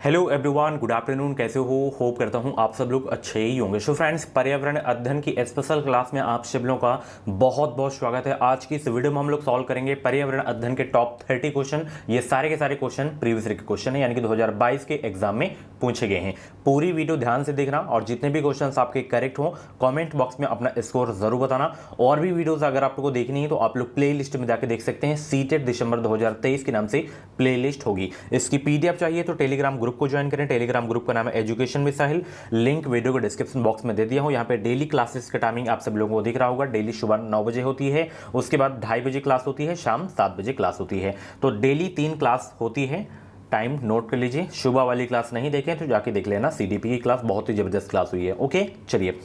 Hello everyone, good afternoon. कैसे हो? Hope करता हूँ आप सब लोग अच्छे ही होंगे। सो फ्रेंड्स, पर्यावरण अध्ययन की स्पेशल क्लास में आप सब लोगों का बहुत बहुत स्वागत है। आज की इस वीडियो में हम लोग सॉल्व करेंगे पर्यावरण अध्ययन के टॉप 30 क्वेश्चन। ये सारे के सारे क्वेश्चन प्रीवियस ईयर के क्वेश्चन है, यानी कि 2022 के एग्जाम में पूछे गए हैं। पूरी वीडियो ध्यान से देखना और जितने भी क्वेश्चन आपके करेक्ट हो कॉमेंट बॉक्स में अपना स्कोर जरूर बताना। और भी वीडियोज अगर आप लोग को देखनी है तो आप लोग प्ले लिस्ट में जाकर देख सकते हैं। सीटेट दिसंबर 2023 के नाम से प्ले लिस्ट होगी। इसकी पीडीएफ चाहिए तो टेलीग्राम ग्रुप को ज्वाइन करें। टेलीग्राम ग्रुप का नाम है education with Sahil. Link video के डिस्क्रिप्शन बॉक्स में दे दिया हूं। यहाँ पे डेली क्लासेस का टाइमिंग आप सब लोगों को दिख रहा होगा। डेली सुबह 9 बजे होती है, उसके बाद 2:30 बजे क्लास होती है, शाम 7 बजे क्लास होती है। तो डेली 3 क्लास होती है। टाइम नोट कर लीजिए। सुबह वाली क्लास नहीं देखें तो जाके देख लेना। सीडीपी की क्लास बहुत ही जबरदस्त क्लास हुई है। ओके, चलिए,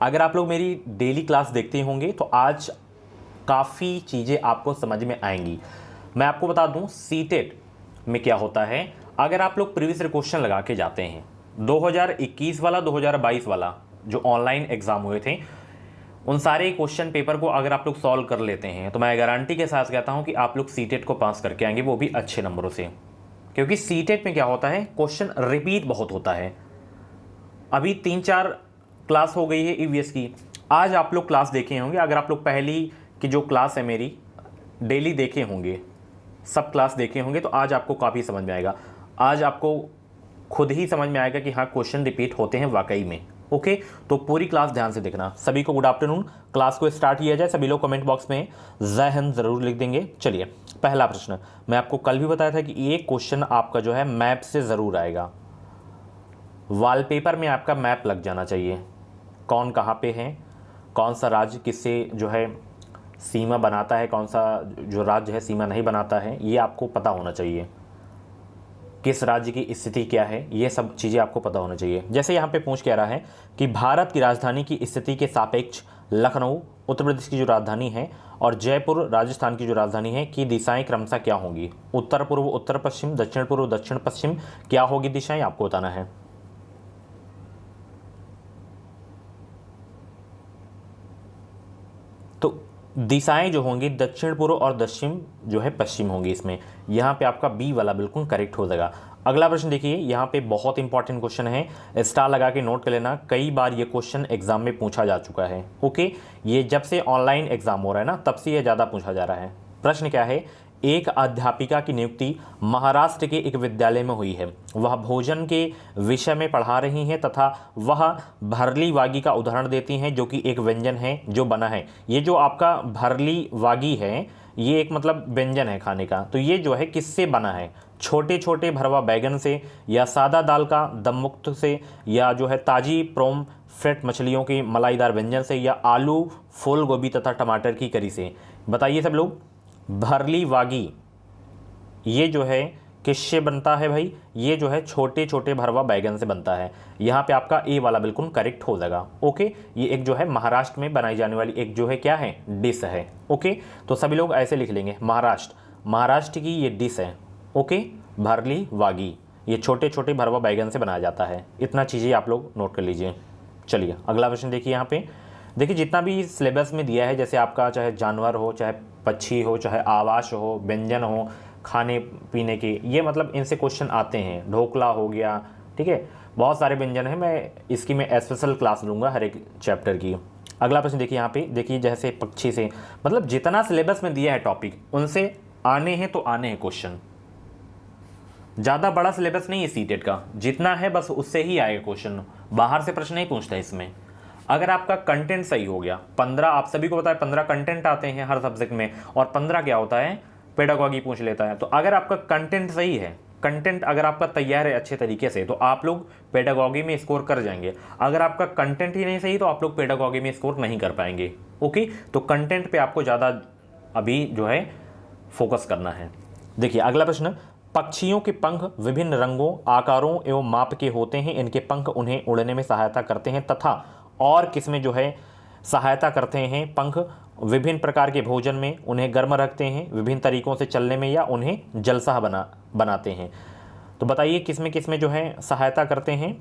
अगर आप लोग मेरी डेली क्लास देखते होंगे तो आज काफ़ी चीज़ें आपको समझ में आएंगी। मैं आपको बता दूं सीटेट में क्या होता है। अगर आप लोग प्रीवियस ईयर क्वेश्चन लगा के जाते हैं 2021 वाला 2022 वाला जो ऑनलाइन एग्जाम हुए थे, उन सारे क्वेश्चन पेपर को अगर आप लोग सॉल्व कर लेते हैं तो मैं गारंटी के साथ कहता हूं कि आप लोग सीटेट को पास करके आएंगे, वो भी अच्छे नंबरों से। क्योंकि सीटेट में क्या होता है, क्वेश्चन रिपीट बहुत होता है। अभी 3-4 क्लास हो गई है ईवीएस की। आज आप लोग क्लास देखे होंगे। अगर आप लोग पहली की जो क्लास है मेरी डेली देखे होंगे, सब क्लास देखे होंगे, तो आज आपको काफ़ी समझ में आएगा। आज आपको खुद ही समझ में आएगा कि हाँ, क्वेश्चन रिपीट होते हैं वाकई में। ओके, तो पूरी क्लास ध्यान से देखना। सभी को गुड आफ्टरनून। क्लास को स्टार्ट किया जाए। सभी लोग कमेंट बॉक्स में जय हिंद जरूर लिख देंगे। चलिए, पहला प्रश्न। मैं आपको कल भी बताया था कि ये क्वेश्चन आपका जो है मैप से ज़रूर आएगा। वॉलपेपर में आपका मैप लग जाना चाहिए। कौन कहाँ पे है, कौन सा राज्य किससे जो है सीमा बनाता है, कौन सा जो राज्य है सीमा नहीं बनाता है, ये आपको पता होना चाहिए। किस राज्य की स्थिति क्या है, ये सब चीज़ें आपको पता होना चाहिए। जैसे यहाँ पे पूछ कह रहा है कि भारत की राजधानी की स्थिति के सापेक्ष लखनऊ उत्तर प्रदेश की जो राजधानी है और जयपुर राजस्थान की जो राजधानी है की दिशाएं क्रमशः क्या होंगी। उत्तर पूर्व उत्तर पश्चिम, दक्षिण पूर्व दक्षिण पश्चिम, क्या होगी दिशाएं, आपको बताना है। तो दिशाएं जो होंगी दक्षिण पूर्व और दक्षिण जो है पश्चिम होंगी। इसमें यहाँ पे आपका बी वाला बिल्कुल करेक्ट हो जाएगा। अगला प्रश्न देखिए, यहाँ पे बहुत इंपॉर्टेंट क्वेश्चन है, स्टार लगा के नोट कर लेना। कई बार ये क्वेश्चन एग्जाम में पूछा जा चुका है। ओके, ये जब से ऑनलाइन एग्जाम हो रहा है ना, तब से ये ज़्यादा पूछा जा रहा है। प्रश्न क्या है, एक अध्यापिका की नियुक्ति महाराष्ट्र के एक विद्यालय में हुई है। वह भोजन के विषय में पढ़ा रही हैं तथा वह भरली वागी का उदाहरण देती हैं, जो कि एक व्यंजन है जो बना है। ये जो आपका भरली वागी है, ये एक मतलब व्यंजन है खाने का। तो ये जो है किससे बना है, छोटे छोटे भरवा बैगन से, या सादा दाल का दममुक्त से, या जो है ताजी प्रोम फ्रेट मछलियों की मलाईदार व्यंजन से, या आलू फूल गोभी तथा टमाटर की करी से। बताइए सब लोग, भरली वागी ये जो है किससे बनता है भाई, ये जो है छोटे छोटे भरवा बैगन से बनता है। यहाँ पे आपका ए वाला बिल्कुल करेक्ट हो जाएगा। ओके, ये एक जो है महाराष्ट्र में बनाई जाने वाली एक जो है क्या है, डिश है। ओके, तो सभी लोग ऐसे लिख लेंगे, महाराष्ट्र की ये डिश है। ओके, भरली वागी, ये छोटे छोटे भरवा बैगन से बनाया जाता है। इतना चीज़ें आप लोग नोट कर लीजिए। चलिए, अगला क्वेश्चन देखिए। यहाँ पे देखिए, जितना भी सिलेबस में दिया है, जैसे आपका चाहे जानवर हो, चाहे पक्षी हो, चाहे आवास हो, व्यंजन हो, खाने पीने के, ये मतलब इनसे क्वेश्चन आते हैं। ढोकला हो गया, ठीक है, बहुत सारे व्यंजन हैं। मैं इसकी मैं स्पेशल क्लास लूँगा हर एक चैप्टर की। अगला प्रश्न देखिए। यहाँ पे देखिए, जैसे पक्षी से मतलब जितना सिलेबस में दिया है टॉपिक, उनसे आने हैं तो आने हैं क्वेश्चन। ज़्यादा बड़ा सिलेबस नहीं है सीटेट का, जितना है बस उससे ही आएगा क्वेश्चन। बाहर से प्रश्न नहीं पूछता इसमें। अगर आपका कंटेंट सही हो गया, 15 आप सभी को पता है 15 कंटेंट आते हैं हर सब्जेक्ट में, और 15 क्या होता है, पेडागॉजी पूछ लेता है। तो अगर आपका कंटेंट सही है, कंटेंट अगर आपका तैयार है अच्छे तरीके से, तो आप लोग पेडागॉजी में स्कोर कर जाएंगे। अगर आपका कंटेंट ही नहीं सही तो आप लोग पेडागॉजी में स्कोर नहीं कर पाएंगे। ओके, तो कंटेंट पे आपको ज़्यादा अभी जो है फोकस करना है। देखिए अगला प्रश्न, पक्षियों के पंख विभिन्न रंगों, आकारों एवं माप के होते हैं। इनके पंख उन्हें उड़ने में सहायता करते हैं तथा और किसमें जो है सहायता करते हैं। पंख विभिन्न प्रकार के भोजन में, उन्हें गर्म रखते हैं, विभिन्न तरीकों से चलने में, या उन्हें जलसा बनाते हैं। तो बताइए किसमें किसमें जो है सहायता करते हैं।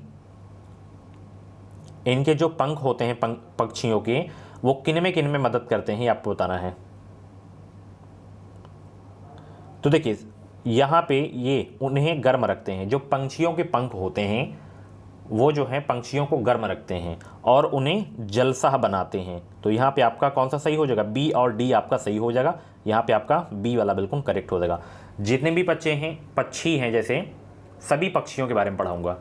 इनके जो पंख होते हैं पक्षियों के, वो किन में मदद करते हैं, आपको बताना है। तो देखिए, यहाँ पे ये उन्हें गर्म रखते हैं। जो पंछियों के पंख होते हैं वो जो है पंछियों को गर्म रखते हैं और उन्हें जलसा बनाते हैं। तो यहाँ पे आपका कौन सा सही हो जाएगा, बी और डी आपका सही हो जाएगा। यहाँ पे आपका बी वाला बिल्कुल करेक्ट हो जाएगा। जितने भी बच्चे हैं पक्षी हैं जैसे, सभी पक्षियों के बारे में पढ़ाऊंगा।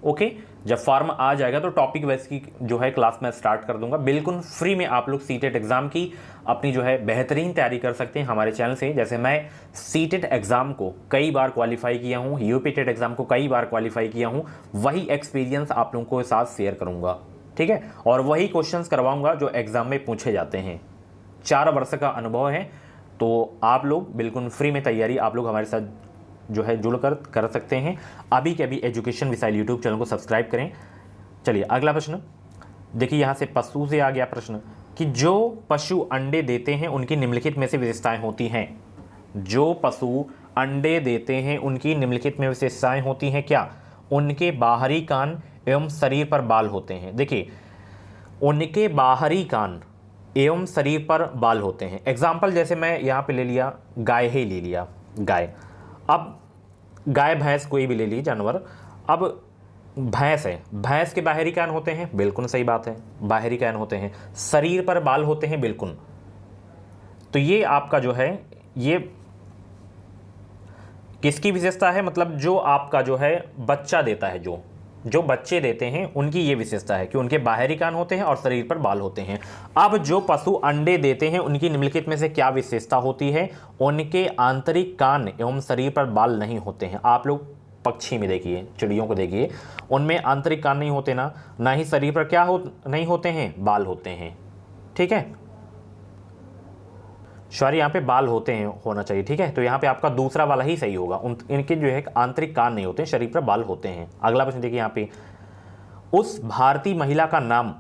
ओके, जब फॉर्म आ जाएगा तो टॉपिक वाइज की जो है क्लास में स्टार्ट कर दूंगा। बिल्कुल फ्री में आप लोग सीटेट एग्ज़ाम की अपनी जो है बेहतरीन तैयारी कर सकते हैं हमारे चैनल से। जैसे मैं सीटेट एग्ज़ाम को कई बार क्वालिफाई किया हूँ, यूपी टेट एग्ज़ाम को कई बार क्वालिफाई किया हूँ, वही एक्सपीरियंस आप लोगों के साथ शेयर करूँगा, ठीक है। और वही क्वेश्चंस करवाऊँगा जो एग्ज़ाम में पूछे जाते हैं। 4 वर्ष का अनुभव है, तो आप लोग बिल्कुल फ्री में तैयारी आप लोग हमारे साथ जो है जुड़कर कर सकते हैं। अभी के अभी एजुकेशन मिसाइल यूट्यूब चैनल को सब्सक्राइब करें। चलिए अगला प्रश्न देखिए, यहाँ से पशु से आ गया प्रश्न कि जो पशु अंडे देते हैं उनकी निम्नलिखित में से विशेषताएं होती हैं। जो पशु अंडे देते हैं उनकी निम्नलिखित में विशेषताएं होती हैं क्या? उनके बाहरी कान एवं शरीर पर बाल होते हैं। देखिए, उनके बाहरी कान एवं शरीर पर बाल होते हैं। एग्जाम्पल जैसे मैं यहाँ पे ले लिया, गाय ही ले लिया, गाय। अब गाय भैंस कोई भी ले ली जानवर। अब भैंस है, भैंस के बाहरी कान होते हैं, बिल्कुल सही बात है, बाहरी कान होते हैं। शरीर पर बाल होते हैं, बिल्कुल। तो ये आपका जो है ये किसकी विशेषता है? मतलब जो आपका जो है बच्चा देता है, जो बच्चे देते हैं उनकी ये विशेषता है कि उनके बाहरी कान होते हैं और शरीर पर बाल होते हैं। अब जो पशु अंडे देते हैं उनकी निम्नलिखित में से क्या विशेषता होती है? उनके आंतरिक कान एवं शरीर पर बाल नहीं होते हैं। आप लोग पक्षी में देखिए, चिड़ियों को देखिए, उनमें आंतरिक कान नहीं होते ना ही शरीर पर क्या नहीं होते हैं, बाल होते हैं, ठीक है। सॉरी, यहाँ पे बाल होते हैं होना चाहिए, ठीक है। तो यहाँ पे आपका दूसरा वाला ही सही होगा। इनके जो है आंतरिक कान नहीं होते, शरीर पर बाल होते हैं। अगला प्रश्न देखिए, यहाँ पे उस भारतीय महिला का नाम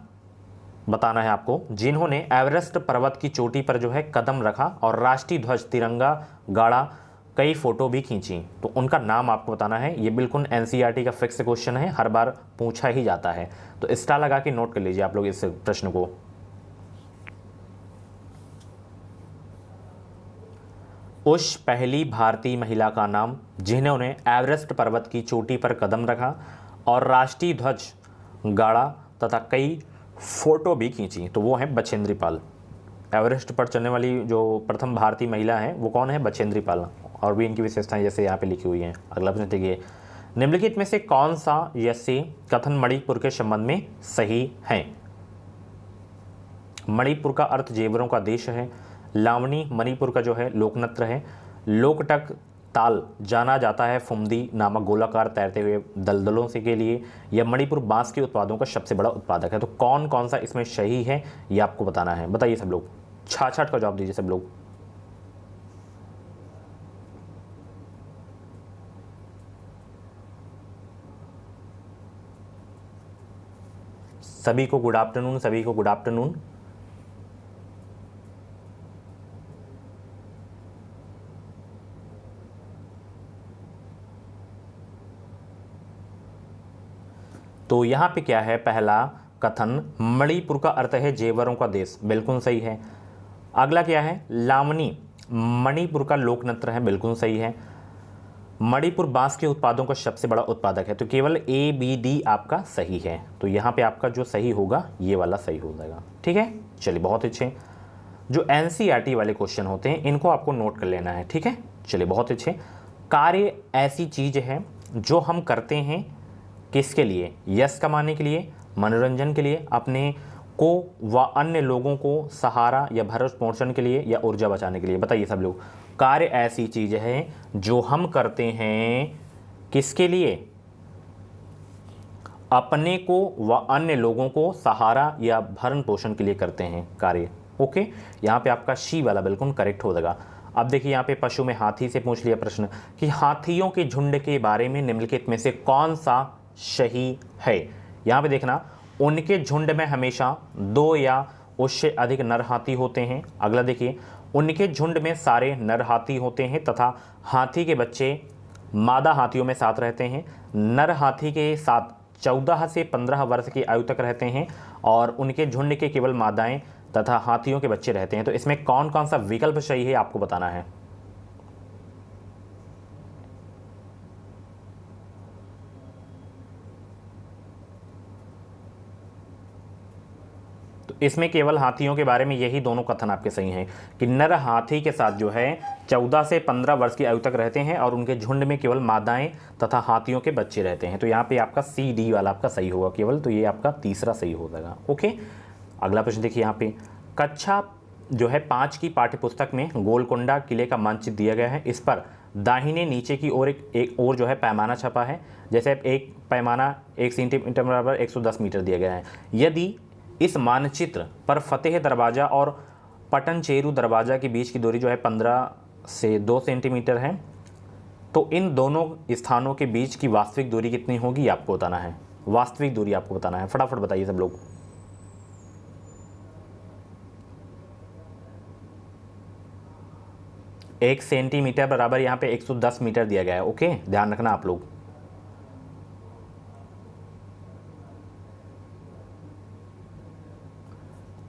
बताना है आपको जिन्होंने एवरेस्ट पर्वत की चोटी पर जो है कदम रखा और राष्ट्रीय ध्वज तिरंगा गाड़ा, कई फोटो भी खींची। तो उनका नाम आपको बताना है। ये बिल्कुल एनसीईआरटी का फिक्स क्वेश्चन है, हर बार पूछा ही जाता है। तो स्टार लगा के नोट कर लीजिए आप लोग इस प्रश्न को। उस पहली भारतीय महिला का नाम जिन्होंने एवरेस्ट पर्वत की चोटी पर कदम रखा और राष्ट्रीय ध्वज गाड़ा तथा कई फोटो भी खींची, तो वो है बछेंद्री पाल। एवरेस्ट पर चलने वाली जो प्रथम भारतीय महिला है वो कौन है? बछेंद्री पाल। और भी इनकी विशेषताएं जैसे यहाँ पे लिखी हुई हैं। अगला प्रश्न देखिए, निम्नलिखित में से कौन सा यसे कथन मणिपुर के संबंध में सही है? मणिपुर का अर्थ जेवरों का देश है। लावणी मणिपुर का जो है लोकनृत्य है। लोकटक ताल जाना जाता है फुमदी नामक गोलाकार तैरते हुए दलदलों से के लिए। यह मणिपुर बांस के उत्पादों का सबसे बड़ा उत्पादक है। तो कौन कौन सा इसमें सही है ये आपको बताना है। बताइए सब लोग, छाछाट का जवाब दीजिए सब लोग। सभी को गुड आफ्टरनून, सभी को गुड आफ्टरनून। तो यहाँ पे क्या है? पहला कथन मणिपुर का अर्थ है जेवरों का देश, बिल्कुल सही है। अगला क्या है? लावनी मणिपुर का लोक नृत्य है, बिल्कुल सही है। मणिपुर बांस के उत्पादों का सबसे बड़ा उत्पादक है। तो केवल ए बी डी आपका सही है। तो यहाँ पे आपका जो सही होगा ये वाला सही हो जाएगा, ठीक है। चलिए बहुत अच्छे। जो एनसीईआरटी वाले क्वेश्चन होते हैं इनको आपको नोट कर लेना है, ठीक है। चलिए बहुत अच्छे। कार्य ऐसी चीज है जो हम करते हैं किसके लिए? यश कमाने के लिए, मनोरंजन के लिए, अपने को व अन्य लोगों को सहारा या भरण पोषण के लिए, या ऊर्जा बचाने के लिए। बताइए सब लोग, कार्य ऐसी चीज है जो हम करते हैं किसके लिए? अपने को व अन्य लोगों को सहारा या भरण पोषण के लिए करते हैं कार्य। ओके, यहाँ पे आपका शी वाला बिल्कुल करेक्ट हो जाएगा। अब देखिए यहाँ पे पशु में हाथी से पूछ लिया प्रश्न कि हाथियों के झुंड के बारे में निम्नलिखित में से कौन सा सही है? यहाँ पे देखना, उनके झुंड में हमेशा 2 या उससे अधिक नर हाथी होते हैं। अगला देखिए, उनके झुंड में सारे नर हाथी होते हैं तथा हाथी के बच्चे मादा हाथियों में साथ रहते हैं। नर हाथी के साथ 14 से 15 वर्ष की आयु तक रहते हैं और उनके झुंड के केवल मादाएं तथा हाथियों के बच्चे रहते हैं। तो इसमें कौन कौन सा विकल्प सही है आपको बताना है। इसमें केवल हाथियों के बारे में यही दोनों कथन आपके सही हैं कि नर हाथी के साथ जो है 14 से 15 वर्ष की आयु तक रहते हैं और उनके झुंड में केवल मादाएं तथा हाथियों के बच्चे रहते हैं। तो यहाँ पे आपका सी डी वाला आपका सही होगा केवल, तो ये आपका तीसरा सही हो जाएगा। ओके, अगला प्रश्न देखिए यहाँ पे कक्षा जो है 5 की पाठ्य पुस्तक में गोलकोंडा किले का मानचित्र दिया गया है। इस पर दाहिने नीचे की ओर एक और जो है पैमाना छपा है। जैसे एक पैमाना 1 सेंटीमीटर बराबर 110 मीटर दिया गया है। यदि इस मानचित्र पर फतेह दरवाज़ा और पटनचेरू दरवाज़ा के बीच की दूरी जो है 15 से 2 सेंटीमीटर है, तो इन दोनों स्थानों के बीच की वास्तविक दूरी कितनी होगी ये आपको बताना है। वास्तविक दूरी आपको बताना है, फटाफट बताइए सब लोग। एक सेंटीमीटर बराबर यहाँ पे 110 मीटर दिया गया है। ओके, ध्यान रखना आप लोग।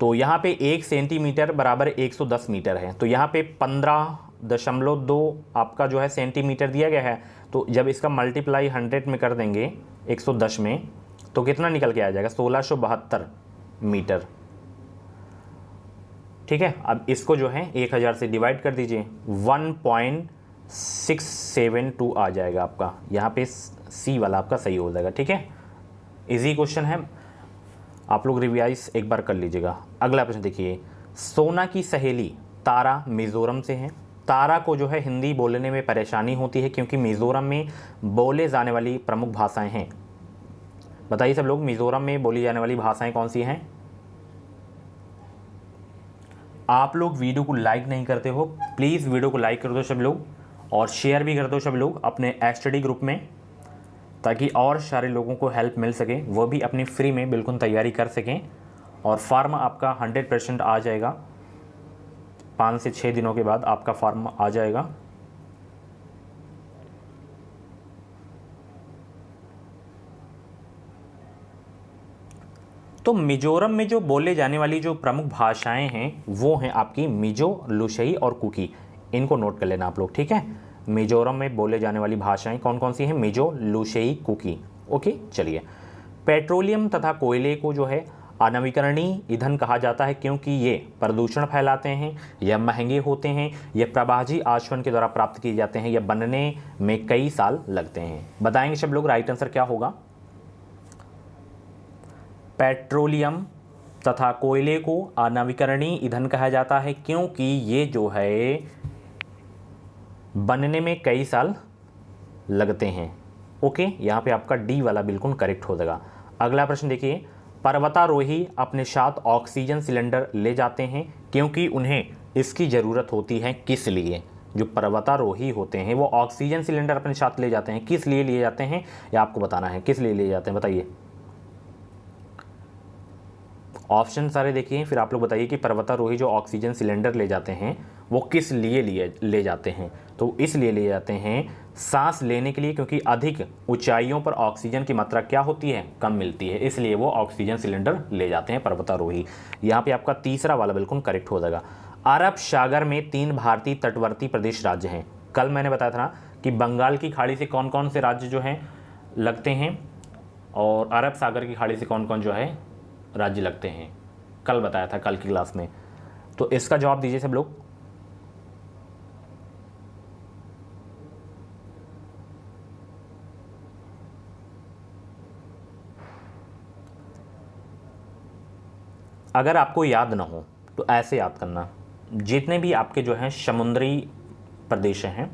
तो यहाँ पे 1 सेंटीमीटर बराबर 110 मीटर है, तो यहाँ पे 15.2 आपका जो है सेंटीमीटर दिया गया है। तो जब इसका मल्टीप्लाई 100 में कर देंगे 110 में, तो कितना निकल के आ जाएगा 1672 मीटर। ठीक है, अब इसको जो है 1000 से डिवाइड कर दीजिए, 1.672 आ जाएगा आपका। यहाँ पे सी वाला आपका सही हो जाएगा। ठीक है, इजी क्वेश्चन है, आप लोग रिवाइज एक बार कर लीजिएगा। अगला प्रश्न देखिए, सोना की सहेली तारा मिज़ोरम से है। तारा को जो है हिंदी बोलने में परेशानी होती है क्योंकि मिज़ोरम में बोले जाने वाली प्रमुख भाषाएं हैं। बताइए सब लोग, मिज़ोरम में बोली जाने वाली भाषाएं कौन सी हैं? आप लोग वीडियो को लाइक नहीं करते हो, प्लीज़ वीडियो को लाइक कर दो सब लोग और शेयर भी कर दो सब लोग अपने स्टडी ग्रुप में, ताकि और सारे लोगों को हेल्प मिल सके, वो भी अपनी फ्री में बिल्कुल तैयारी कर सकें और फार्म आपका 100% आ जाएगा। 5 से 6 दिनों के बाद आपका फार्म आ जाएगा। तो मिजोरम में जो बोले जाने वाली जो प्रमुख भाषाएं हैं वो हैं आपकी मिजो, लुशई और कुकी। इनको नोट कर लेना आप लोग। ठीक है, मिजोरम में बोले जाने वाली भाषाएं कौन कौन सी हैं? मिजो, लुशई, कुकी। ओके, चलिए। पेट्रोलियम तथा कोयले को जो है अनवीकरणीय ईंधन कहा जाता है क्योंकि ये प्रदूषण फैलाते हैं, यह महंगे होते हैं, यह प्रवाही आचरण के द्वारा प्राप्त किए जाते हैं, यह बनने में कई साल लगते हैं। बताएंगे सब लोग राइट आंसर क्या होगा? पेट्रोलियम तथा कोयले को अनवीकरणीय ईंधन कहा जाता है क्योंकि ये जो है बनने में कई साल लगते हैं। ओके, यहाँ पे आपका डी वाला बिल्कुल करेक्ट हो जाएगा। अगला प्रश्न देखिए, पर्वतारोही अपने साथ ऑक्सीजन सिलेंडर ले जाते हैं क्योंकि उन्हें इसकी ज़रूरत होती है। किस लिए? जो पर्वतारोही होते हैं वो ऑक्सीजन सिलेंडर अपने साथ ले जाते हैं, किस लिए लिए जाते हैं ये आपको बताना है। किस लिए लिए जाते हैं बताइए। ऑप्शन सारे देखिए, फिर आप लोग बताइए कि पर्वतारोही जो ऑक्सीजन सिलेंडर ले जाते हैं वो किस लिए ले जाते हैं। तो इसलिए ले जाते हैं सांस लेने के लिए, क्योंकि अधिक ऊंचाइयों पर ऑक्सीजन की मात्रा क्या होती है? कम मिलती है, इसलिए वो ऑक्सीजन सिलेंडर ले जाते हैं पर्वतारोही। यहाँ पे आपका तीसरा वाला बिल्कुल करेक्ट हो जाएगा। अरब सागर में 3 भारतीय तटवर्ती प्रदेश राज्य हैं। कल मैंने बताया था ना कि बंगाल की खाड़ी से कौन कौन से राज्य जो हैं लगते हैं और अरब सागर की खाड़ी से कौन कौन जो है राज्य लगते हैं, कल बताया था कल की क्लास में। तो इसका जवाब दीजिए सब लोग। अगर आपको याद ना हो तो ऐसे याद करना, जितने भी आपके जो हैं समुद्री प्रदेश हैं,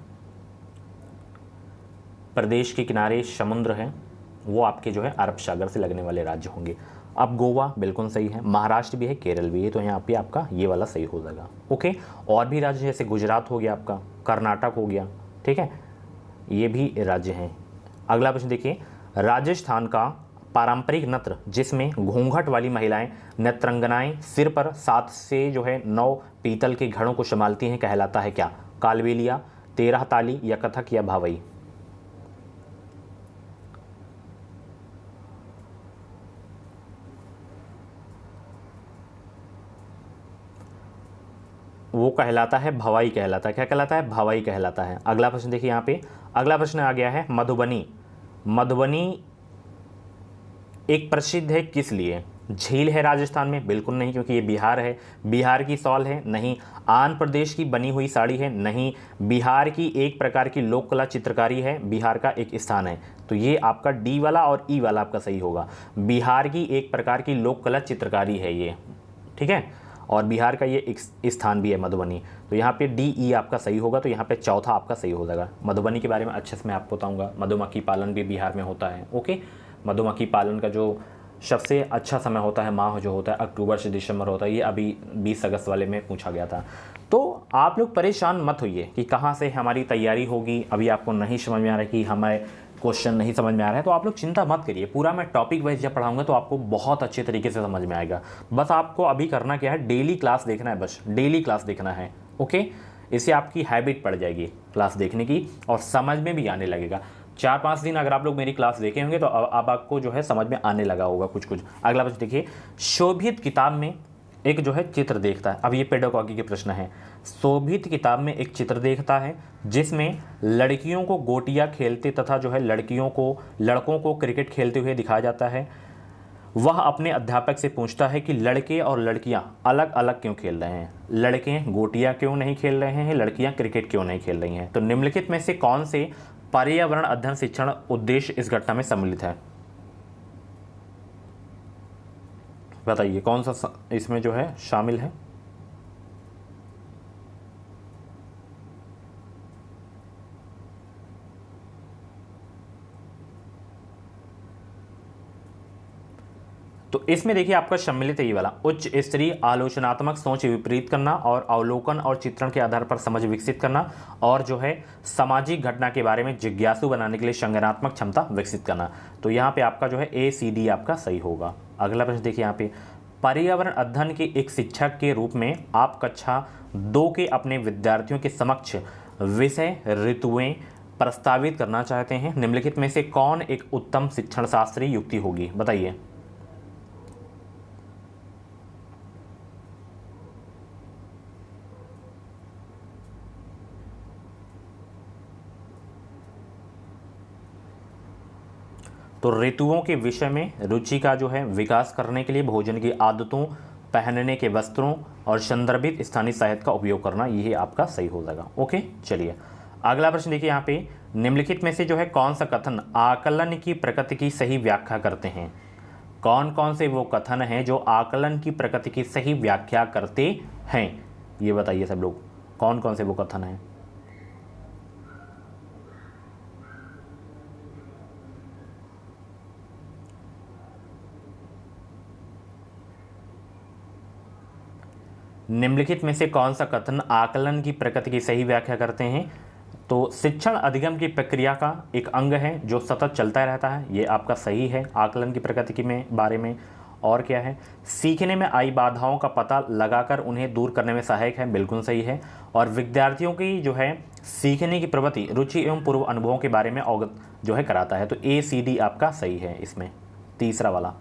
प्रदेश के किनारे समुद्र हैं, वो आपके जो है अरब सागर से लगने वाले राज्य होंगे। अब गोवा बिल्कुल सही है, महाराष्ट्र भी है, केरल भी है, तो यहाँ पे आपका ये वाला सही हो जाएगा। ओके, और भी राज्य जैसे गुजरात हो गया आपका, कर्नाटक हो गया, ठीक है, ये भी राज्य हैं। अगला प्रश्न देखिए, राजस्थान का पारंपरिक नृत्य जिसमें घूंघट वाली महिलाएं नृत्यंगनाएं सिर पर 7 से जो है 9 पीतल के घड़ों को संभालती हैं कहलाता है क्या? कालबेलिया, 13 ताली या कथक या भावई? वो कहलाता है भवाई कहलाता है। क्या कहलाता है? भवाई कहलाता है। अगला प्रश्न देखिए, यहाँ पे अगला प्रश्न आ गया है मधुबनी। मधुबनी एक प्रसिद्ध है किस लिए? झील है राजस्थान में? बिल्कुल नहीं, क्योंकि ये बिहार है। बिहार की शॉल है? नहीं। आंध्र प्रदेश की बनी हुई साड़ी है? नहीं। बिहार की एक प्रकार की लोक कला चित्रकारी है? बिहार का एक स्थान है। तो ये आपका डी वाला और ई वाला आपका सही होगा। बिहार की एक प्रकार की लोक कला चित्रकारी है ये, ठीक है। और बिहार का ये एक स्थान भी है मधुबनी। तो यहाँ पे डी ई आपका सही होगा। तो यहाँ पे चौथा आपका सही हो जाएगा। मधुबनी के बारे में अच्छे से मैं आपको बताऊँगा। मधुमक्खी पालन भी बिहार में होता है। ओके, मधुमक्खी पालन का जो सबसे अच्छा समय होता है, माह जो होता है, अक्टूबर से दिसंबर होता है। ये अभी 20 अगस्त वाले में पूछा गया था। तो आप लोग परेशान मत होइए कि कहाँ से हमारी तैयारी होगी। अभी आपको नहीं समझ में आ रहा है कि हमें क्वेश्चन नहीं समझ में आ रहा है, तो आप लोग चिंता मत करिए। पूरा मैं टॉपिक वाइज जब पढ़ाऊंगा तो आपको बहुत अच्छे तरीके से समझ में आएगा। बस आपको अभी करना क्या है, डेली क्लास देखना है, बस डेली क्लास देखना है। ओके, इससे आपकी हैबिट पड़ जाएगी क्लास देखने की और समझ में भी आने लगेगा। 4-5 दिन अगर आप लोग मेरी क्लास देखे होंगे तो अब आपको जो है समझ में आने लगा होगा कुछ कुछ। अगला प्रश्न देखिए, शोभित किताब में एक जो है चित्र देखता है। अब ये पेडागॉजी के प्रश्न है। शोभित किताब में एक चित्र देखता है जिसमें लड़कियों को गोटियां खेलते तथा जो है लड़कों को क्रिकेट खेलते हुए दिखाया जाता है। वह अपने अध्यापक से पूछता है कि लड़के और लड़कियां अलग अलग क्यों खेल रहे हैं। लड़के गोटियां क्यों नहीं खेल रहे हैं, लड़कियां क्रिकेट क्यों नहीं खेल रही हैं। तो निम्नलिखित में से कौन से पर्यावरण अध्ययन शिक्षण उद्देश्य इस घटना में सम्मिलित है? बताइए कौन सा इसमें जो है शामिल है। तो इसमें देखिए आपका सम्मिलित है ये वाला, उच्च स्तरीय आलोचनात्मक सोच विपरीत करना और अवलोकन और चित्रण के आधार पर समझ विकसित करना और जो है सामाजिक घटना के बारे में जिज्ञासु बनाने के लिए संज्ञानात्मक क्षमता विकसित करना। तो यहाँ पे आपका जो है ACD आपका सही होगा। अगला प्रश्न देखिए यहाँ पे, पर्यावरण अध्ययन के एक शिक्षक के रूप में आप कक्षा 2 के अपने विद्यार्थियों के समक्ष विषय ऋतुएं प्रस्तावित करना चाहते हैं। निम्नलिखित में से कौन एक उत्तम शिक्षण शास्त्री युक्ति होगी? बताइए। तो ऋतुओं के विषय में रुचि का जो है विकास करने के लिए भोजन की आदतों, पहनने के वस्त्रों और संदर्भित स्थानीय साहित्य का उपयोग करना, ये आपका सही हो जाएगा। ओके, चलिए अगला प्रश्न देखिए यहाँ पे, निम्नलिखित में से जो है कौन सा कथन आकलन की प्रकृति की सही व्याख्या करते हैं? कौन कौन से वो कथन हैं जो आकलन की प्रकृति की सही व्याख्या करते हैं? ये बताइए सब लोग, कौन कौन से वो कथन हैं? निम्नलिखित में से कौन सा कथन आकलन की प्रकृति की सही व्याख्या करते हैं? तो शिक्षण अधिगम की प्रक्रिया का एक अंग है जो सतत चलता रहता है, ये आपका सही है आकलन की प्रकृति के में बारे में। और क्या है, सीखने में आई बाधाओं का पता लगाकर उन्हें दूर करने में सहायक है, बिल्कुल सही है। और विद्यार्थियों की जो है सीखने की प्रवृत्ति, रुचि एवं पूर्व अनुभवों के बारे में अवगत जो है कराता है। तो ACD आपका सही है इसमें, तीसरा वाला।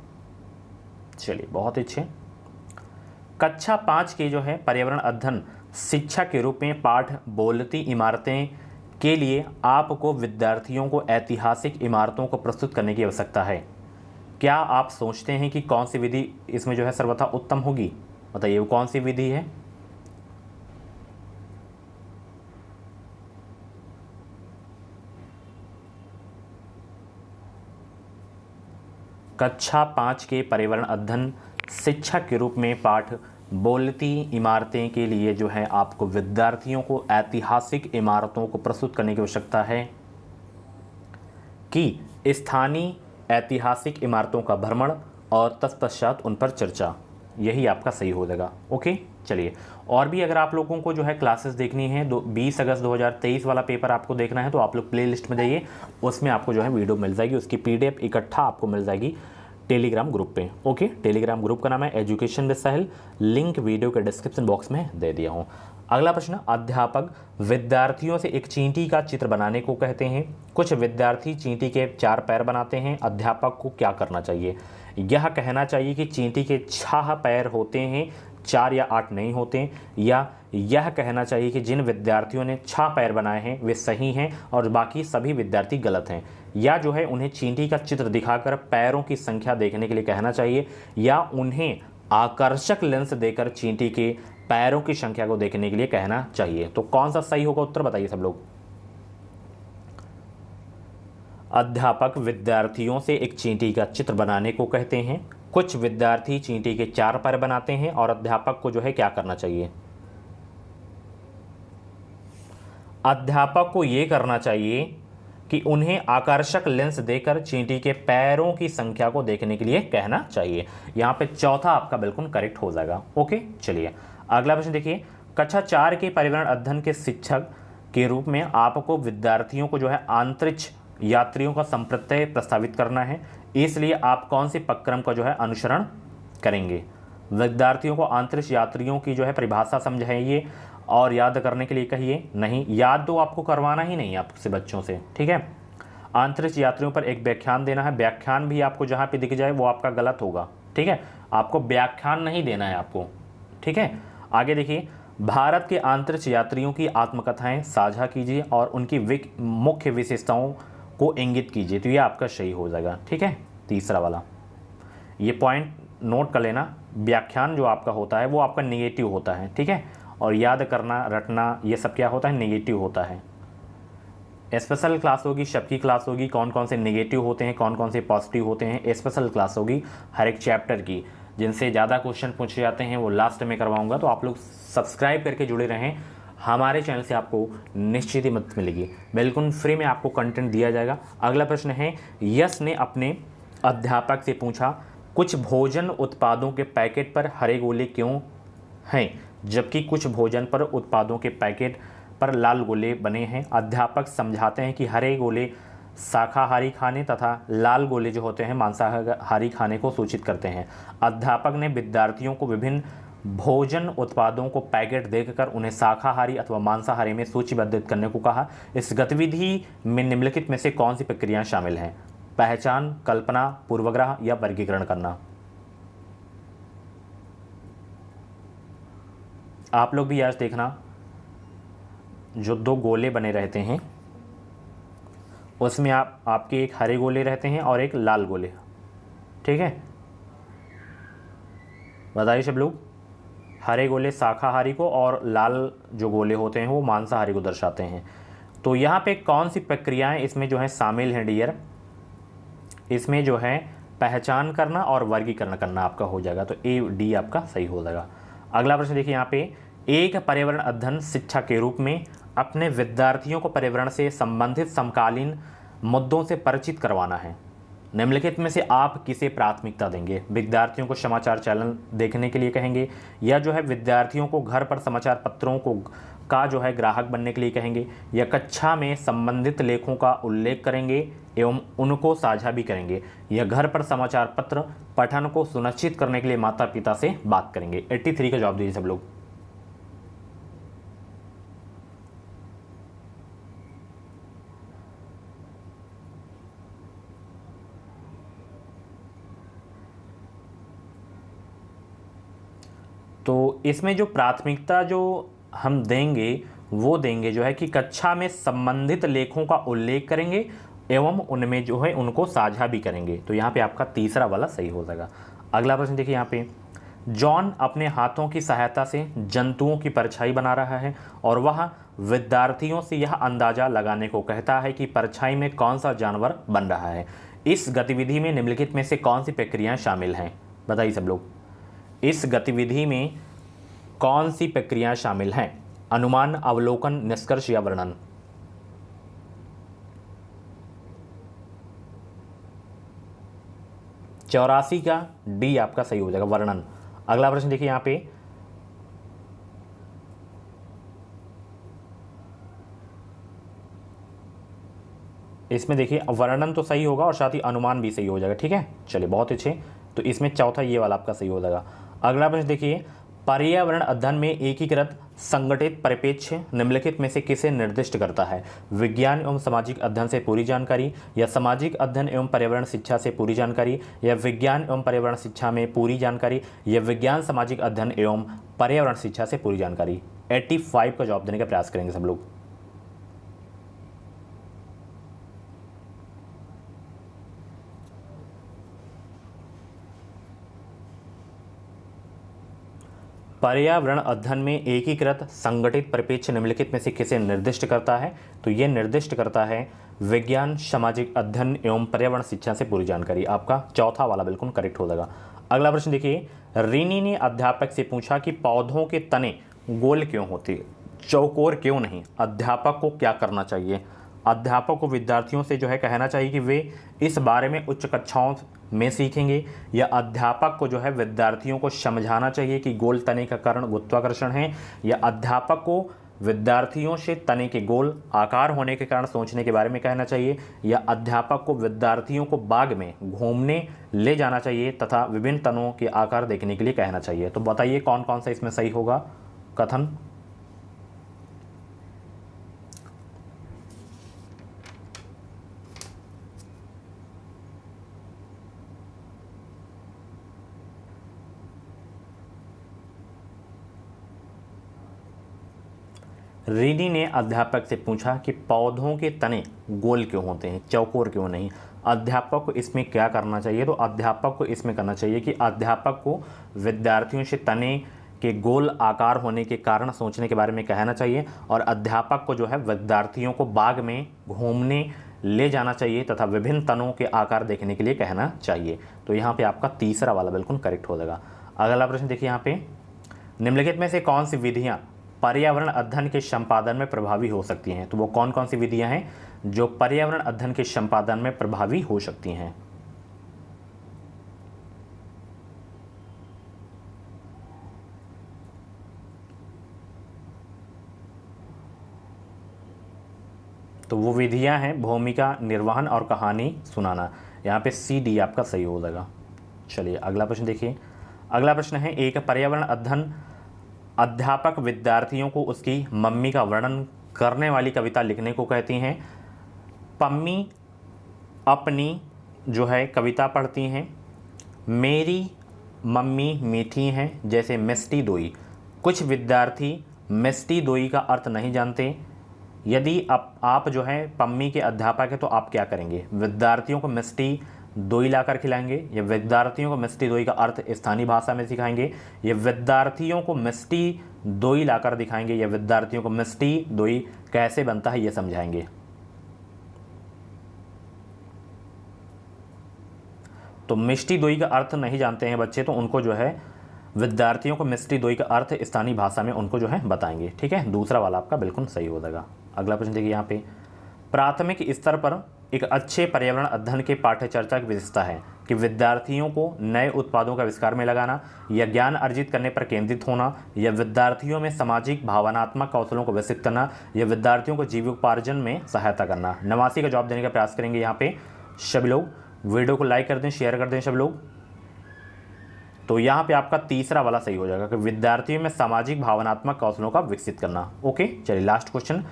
चलिए बहुत अच्छे। कक्षा 5 के जो है पर्यावरण अध्ययन शिक्षा के रूप में पाठ बोलती इमारतें के लिए आपको विद्यार्थियों को ऐतिहासिक इमारतों को प्रस्तुत करने की आवश्यकता है। क्या आप सोचते हैं कि कौन सी विधि इसमें जो है सर्वथा उत्तम होगी? बताइए वो कौन सी विधि है? कक्षा 5 के पर्यावरण अध्ययन शिक्षा के रूप में पाठ बोलती इमारतें के लिए जो है आपको विद्यार्थियों को ऐतिहासिक इमारतों को प्रस्तुत करने की आवश्यकता है कि स्थानीय ऐतिहासिक इमारतों का भ्रमण और तत्पश्चात उन पर चर्चा, यही आपका सही हो जाएगा। ओके, चलिए और भी अगर आप लोगों को जो है क्लासेस देखनी है 20 अगस्त 2023 वाला पेपर आपको देखना है तो आप लोग प्ले लिस्ट में जाइए, उसमें आपको जो है वीडियो मिल जाएगी, उसकी PDF इकट्ठा आपको मिल जाएगी टेलीग्राम ग्रुप पे। ओके, टेलीग्राम ग्रुप का नाम है education with Sahil, link video के डिस्क्रिप्शन बॉक्स में दे दिया हूँ। अगला प्रश्न, अध्यापक विद्यार्थियों से एक चींटी का चित्र बनाने को कहते हैं। कुछ विद्यार्थी चींटी के 4 पैर बनाते हैं, अध्यापक को क्या करना चाहिए? यह कहना चाहिए कि चींटी के 6 पैर होते हैं, 4 या 8 नहीं होते, या यह कहना चाहिए कि जिन विद्यार्थियों ने 6 पैर बनाए हैं वे सही हैं और बाकी सभी विद्यार्थी गलत हैं। या जो है उन्हें चींटी का चित्र दिखाकर पैरों की संख्या देखने के लिए कहना चाहिए, या उन्हें आकर्षक लेंस देकर चींटी के पैरों की संख्या को देखने के लिए कहना चाहिए। तो कौन सा सही होगा उत्तर बताइए सब लोग। अध्यापक विद्यार्थियों से एक चींटी का चित्र बनाने को कहते हैं। कुछ विद्यार्थी चींटी के 4 पैर बनाते हैं और अध्यापक को जो है क्या करना चाहिए, अध्यापक को यह करना चाहिए कि उन्हें आकर्षक लेंस देकर चींटी के पैरों की संख्या को देखने के लिए कहना चाहिए। यहां पे चौथा आपका बिल्कुल करेक्ट हो जाएगा। ओके, चलिए अगला प्रश्न देखिए। कक्षा 4 के पर्यावरण अध्ययन के शिक्षक के रूप में आपको विद्यार्थियों को जो है अंतरिक्ष यात्रियों का संप्रत्यय प्रस्तावित करना है, इसलिए आप कौन से उपक्रम का जो है अनुसरण करेंगे। विद्यार्थियों को अंतरिक्ष यात्रियों की जो है परिभाषा समझाइए और याद करने के लिए कहिए। नहीं, याद तो आपको करवाना ही नहीं आपसे बच्चों से, ठीक है। अंतरिक्ष यात्रियों पर एक व्याख्यान देना है। व्याख्यान भी आपको जहाँ पे दिख जाए वो आपका गलत होगा, ठीक है। आपको व्याख्यान नहीं देना है आपको, ठीक है। आगे देखिए, भारत के अंतरिक्ष यात्रियों की आत्मकथाएं साझा कीजिए और उनकी मुख्य विशेषताओं को इंगित कीजिए। तो ये आपका सही हो जाएगा, ठीक है। तीसरा वाला ये पॉइंट नोट कर लेना। व्याख्यान जो आपका होता है वो आपका नेगेटिव होता है, ठीक है। और याद करना, रटना, ये सब क्या होता है, नेगेटिव होता है। स्पेशल क्लास होगी, सबकी क्लास होगी, कौन कौन से नेगेटिव होते हैं, कौन कौन से पॉजिटिव होते हैं, स्पेशल क्लास होगी हर एक चैप्टर की। जिनसे ज़्यादा क्वेश्चन पूछे जाते हैं वो लास्ट में करवाऊंगा। तो आप लोग सब्सक्राइब करके जुड़े रहें, हमारे चैनल से आपको निश्चित ही मदद मिलेगी, बिल्कुल फ्री में आपको कंटेंट दिया जाएगा। अगला प्रश्न है, यश ने अपने अध्यापक से पूछा, कुछ भोजन उत्पादों के पैकेट पर हरे गोले क्यों हैं जबकि कुछ भोजन पर उत्पादों के पैकेट पर लाल गोले बने हैं। अध्यापक समझाते हैं कि हरे गोले शाकाहारी खाने तथा लाल गोले जो होते हैं मांसाहारी खाने को सूचित करते हैं। अध्यापक ने विद्यार्थियों को विभिन्न भोजन उत्पादों को पैकेट देखकर उन्हें शाकाहारी अथवा मांसाहारी में सूचीबद्ध करने को कहा। इस गतिविधि में निम्नलिखित में से कौन सी प्रक्रियाएं शामिल हैं? पहचान, कल्पना, पूर्वाग्रह या वर्गीकरण करना। आप लोग भी आज देखना, जो 2 गोले बने रहते हैं उसमें आपके एक हरे गोले रहते हैं और एक लाल गोले, ठीक है। बताइए सब लोग, हरे गोले शाकाहारी को और लाल जो गोले होते हैं वो मांसाहारी को दर्शाते हैं। तो यहाँ पे कौन सी प्रक्रियाएं इसमें जो है शामिल हैं डियर? इसमें जो है पहचान करना और वर्गीकरण करना आपका हो जाएगा। तो ए डी आपका सही हो जाएगा। अगला प्रश्न देखिए, यहाँ पे एक पर्यावरण अध्ययन शिक्षा के रूप में अपने विद्यार्थियों को पर्यावरण से संबंधित समकालीन मुद्दों से परिचित करवाना है। निम्नलिखित में से आप किसे प्राथमिकता देंगे? विद्यार्थियों को समाचार चैनल देखने के लिए कहेंगे, या जो है विद्यार्थियों को घर पर समाचार पत्रों का जो है ग्राहक बनने के लिए कहेंगे, या कक्षा में संबंधित लेखों का उल्लेख करेंगे एवं उनको साझा भी करेंगे, या घर पर समाचार पत्र पठन को सुनिश्चित करने के लिए माता पिता से बात करेंगे। 83 का जवाब दीजिए सब लोग। तो इसमें जो प्राथमिकता जो हम देंगे वो देंगे जो है कि कक्षा में संबंधित लेखों का उल्लेख करेंगे एवं उनमें जो है उनको साझा भी करेंगे। तो यहाँ पे आपका तीसरा वाला सही हो जाएगा। अगला प्रश्न देखिए, यहाँ पे जॉन अपने हाथों की सहायता से जंतुओं की परछाई बना रहा है और वह विद्यार्थियों से यह अंदाजा लगाने को कहता है कि परछाई में कौन सा जानवर बन रहा है। इस गतिविधि में निम्नलिखित में से कौन सी प्रक्रियाएं शामिल हैं? बताइए सब लोग, इस गतिविधि में कौन सी प्रक्रियाएं शामिल हैं? अनुमान, अवलोकन, निष्कर्ष या वर्णन। चौरासी का डी आपका सही हो जाएगा, वर्णन। अगला प्रश्न देखिए, यहाँ पे इसमें देखिए वर्णन तो सही होगा और साथ ही अनुमान भी सही हो जाएगा, ठीक है। चलिए बहुत अच्छे। तो इसमें चौथा ये वाला आपका सही हो जाएगा। अगला प्रश्न देखिए, पर्यावरण अध्ययन में एकीकृत संगठित परिप्रेक्ष्य निम्नलिखित में से किसे निर्दिष्ट करता है? विज्ञान एवं सामाजिक अध्ययन से पूरी जानकारी, या सामाजिक अध्ययन एवं पर्यावरण शिक्षा से पूरी जानकारी, या विज्ञान एवं पर्यावरण शिक्षा में पूरी जानकारी, या विज्ञान सामाजिक अध्ययन एवं पर्यावरण शिक्षा से पूरी जानकारी। 85 का जवाब देने का प्रयास करेंगे सब लोग। पर्यावरण अध्ययन में एकीकृत संगठित परिप्रेक्ष्य निम्नलिखित में से किसे निर्दिष्ट करता है? तो ये निर्दिष्ट करता है विज्ञान, सामाजिक अध्ययन एवं पर्यावरण शिक्षा से पूरी जानकारी। आपका चौथा वाला बिल्कुल करेक्ट हो जाएगा। अगला प्रश्न देखिए, रीनी ने अध्यापक से पूछा कि पौधों के तने गोल क्यों होते, चौकोर क्यों नहीं? अध्यापक को क्या करना चाहिए? अध्यापक को विद्यार्थियों से जो है कहना चाहिए कि वे इस बारे में उच्च कक्षाओं में सीखेंगे, या अध्यापक को जो है विद्यार्थियों को समझाना चाहिए कि गोल तने का कारण गुरुत्वाकर्षण है, या अध्यापक को विद्यार्थियों से तने के गोल आकार होने के कारण सोचने के बारे में कहना चाहिए, या अध्यापक को विद्यार्थियों को बाग में घूमने ले जाना चाहिए तथा विभिन्न तनों के आकार देखने के लिए कहना चाहिए। तो बताइए कौन कौन सा इसमें सही होगा कथन? रीनी ने अध्यापक से पूछा कि पौधों के तने गोल क्यों होते हैं, चौकोर क्यों नहीं? अध्यापक को इसमें क्या करना चाहिए? तो अध्यापक को इसमें करना चाहिए कि अध्यापक को विद्यार्थियों से तने के गोल आकार होने के कारण सोचने के बारे में कहना चाहिए, और अध्यापक को जो है विद्यार्थियों को बाग में घूमने ले जाना चाहिए तथा विभिन्न तनों के आकार देखने के लिए कहना चाहिए। तो यहाँ पे आपका तीसरा वाला बिल्कुल करेक्ट हो जाएगा। अगला प्रश्न देखिए, यहाँ पे निम्नलिखित में से कौन सी विधियाँ पर्यावरण अध्ययन के संपादन में प्रभावी हो सकती हैं? तो वो कौन कौन सी विधियां हैं जो पर्यावरण अध्ययन के संपादन में प्रभावी हो सकती हैं? तो वो विधियां हैं भूमिका निर्वहन और कहानी सुनाना। यहाँ पे सी डी आपका सही हो जाएगा। चलिए अगला प्रश्न देखिए। अगला प्रश्न है, एक पर्यावरण अध्ययन अध्यापक विद्यार्थियों को उसकी मम्मी का वर्णन करने वाली कविता लिखने को कहती हैं। पम्मी अपनी जो है कविता पढ़ती हैं। मेरी मम्मी मीठी हैं जैसे मिष्टी दोई। कुछ विद्यार्थी मिष्टी दोई का अर्थ नहीं जानते। यदि आप जो है पम्मी के अध्यापक हैं तो आप क्या करेंगे? विद्यार्थियों को मिष्टी दोई लाकर खिलाएंगे, या विद्यार्थियों को मिष्टी दोई का अर्थ स्थानीय भाषा में सिखाएंगे, या विद्यार्थियों को मिष्टी दोई लाकर दिखाएंगे, या विद्यार्थियों को मिष्टी दोई कैसे बनता है ये समझाएंगे? तो मिष्टी दोई का अर्थ नहीं जानते हैं बच्चे, तो उनको जो है विद्यार्थियों को मिष्टी दोई का अर्थ स्थानीय भाषा में उनको जो है बताएंगे। ठीक है, दूसरा वाला आपका बिल्कुल सही हो जाएगा। अगला प्रश्न देखिए, यहाँ पे प्राथमिक स्तर पर एक अच्छे पर्यावरण अध्ययन के पाठ्य चर्चा की विशेषता है कि विद्यार्थियों को नए उत्पादों का आविष्कार में लगाना, या ज्ञान अर्जित करने पर केंद्रित होना, या विद्यार्थियों में सामाजिक भावनात्मक कौशलों को विकसित करना, या विद्यार्थियों को जीविकोपार्जन में सहायता करना। 89 का जवाब देने का प्रयास करेंगे यहाँ पे सभी लोग। वीडियो को लाइक कर दें, शेयर कर दें सब लोग। तो यहाँ पे आपका तीसरा वाला सही हो जाएगा कि विद्यार्थियों में सामाजिक भावनात्मक कौशलों का विकसित करना। ओके, चलिए लास्ट क्वेश्चन।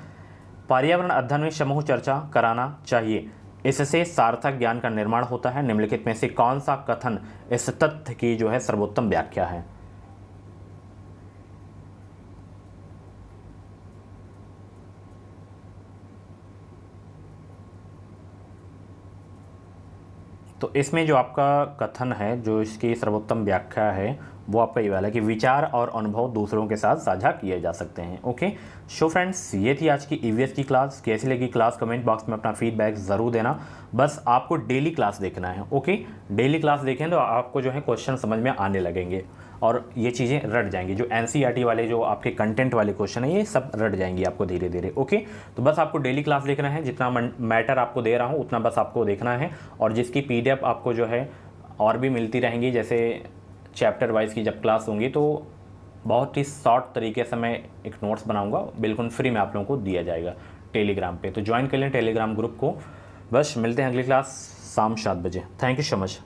पर्यावरण अध्ययन में समूह चर्चा कराना चाहिए, इससे सार्थक ज्ञान का निर्माण होता है। निम्नलिखित में से कौन सा कथन इस तथ्य की जो है सर्वोत्तम व्याख्या है? तो इसमें जो आपका कथन है, जो इसकी सर्वोत्तम व्याख्या है, वो आपका ये वाला है कि विचार और अनुभव दूसरों के साथ साझा किए जा सकते हैं। ओके, सो फ्रेंड्स, ये थी आज की ईवीएस की क्लास। कैसी लगी क्लास कमेंट बॉक्स में अपना फीडबैक ज़रूर देना। बस आपको डेली क्लास देखना है। ओके, डेली क्लास देखें तो आपको जो है क्वेश्चन समझ में आने लगेंगे और ये चीज़ें रट जाएंगी। जो एनसीईआरटी वाले जो आपके कंटेंट वाले क्वेश्चन है, ये सब रट जाएंगी आपको धीरे धीरे। ओके, तो बस आपको डेली क्लास देखना है। जितना मैटर आपको दे रहा हूँ उतना बस आपको देखना है, और जिसकी पीडीएफ आपको जो है और भी मिलती रहेंगी, जैसे चैप्टर वाइज की जब क्लास होंगी तो बहुत ही शॉर्ट तरीके से मैं एक नोट्स बनाऊंगा, बिल्कुल फ्री में आप लोगों को दिया जाएगा टेलीग्राम पे। तो ज्वाइन कर लें टेलीग्राम ग्रुप को। बस मिलते हैं अगली क्लास शाम 7 बजे। Thank you so much.